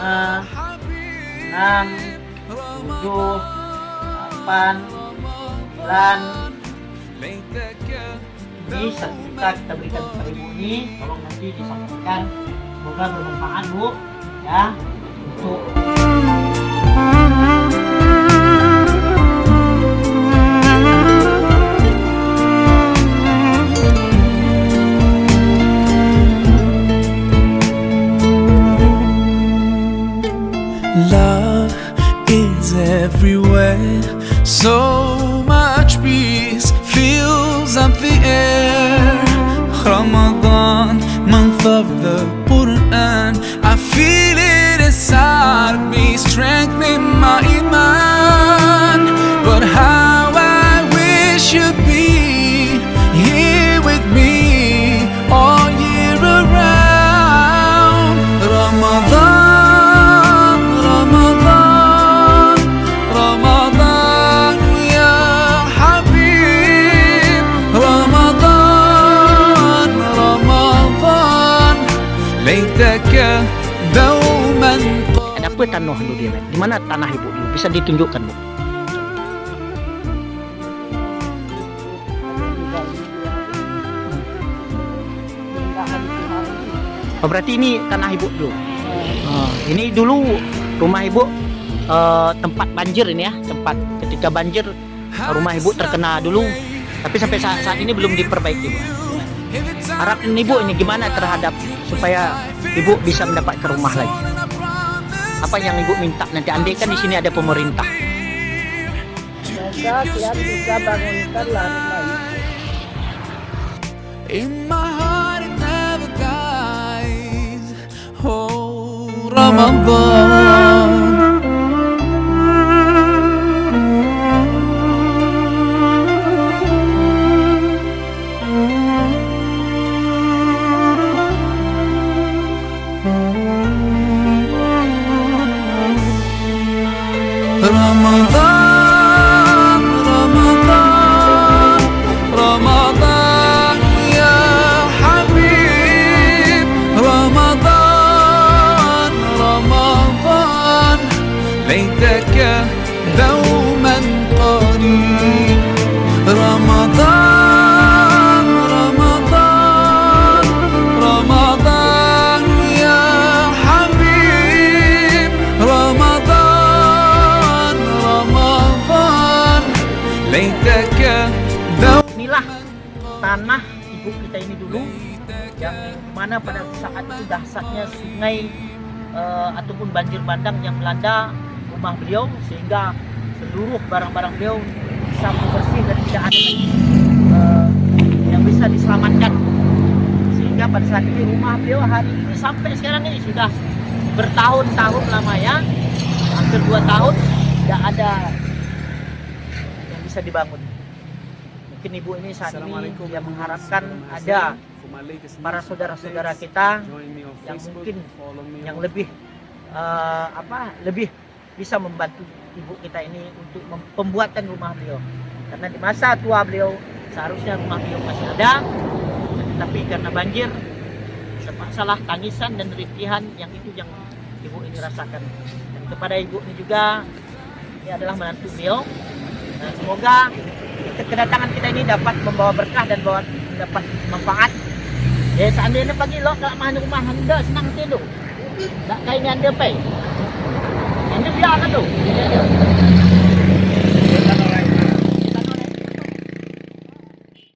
5, 6, 7, 8, 9. Ini sertifikat kita berikan kepada ibu ini, tolong nanti disampaikan, semoga bermanfaat Bu ya untuk love is everywhere. So much peace fills up the air. Ramadan, month of the Quran. I feel it inside me, strengthening my iman. But how I wish you'd be here with me all year around. Ramadan, Ramadan, Ramadan, ya Habib. Ramadan, Ramadan, laitaka dauman. ada apa tanah dulu dia, di mana tanah ibu dulu bisa ditunjukkan Bu? Oh, berarti ini tanah ibu dulu. Ini dulu rumah ibu tempat banjir ini ya, tempat ketika banjir rumah ibu terkena dulu, tapi sampai saat ini belum diperbaiki Bu. Harapan ibu ini gimana terhadap supaya ibu bisa mendapatkan rumah lagi? Apa yang ibu minta nanti? Andai kan di sini ada pemerintah. Semoga yang bisa bangunkan rumah ini. In my heart it never dies. Oh, Ramadan. Ramadan, Ramadan, Ramadan, ya Habib. Ramadan, Ramadan, laitaka dauman qarib. Ramadan, Ramadan, Ramadan, ya Habib. Ramadan, Ramadan, laitaka dauman. Inilah tanah ibu kita ini dulu, yang mana pada saat itu dahsyatnya sungai ataupun banjir bandang yang melanda rumah beliau, sehingga seluruh barang-barang beliau bisa bersih dan tidak ada lagi yang bisa diselamatkan. Sehingga pada saat ini rumah beliau hari ini sampai sekarang ini sudah bertahun-tahun lamanya, hampir 2 tahun tidak ada yang bisa dibangun. Mungkin ibu ini saat ini dia mengharapkan ada para saudara-saudara kita yang mungkin yang lebih lebih bisa membantu ibu kita ini untuk pembuatan rumah beliau, karena di masa tua beliau seharusnya rumah beliau masih ada, tapi karena banjir terpaksalah tangisan dan rintihan yang itu yang ibu ini rasakan. Dan kepada ibu ini juga, ini adalah menantu beliau. Nah, semoga kedatangan kita ini dapat membawa berkah dan dapat manfaat. Ya seandainya pagi lo kalau mahan rumah hendak senang tidur. nak kain ni anda pay. Anda biarkan tu.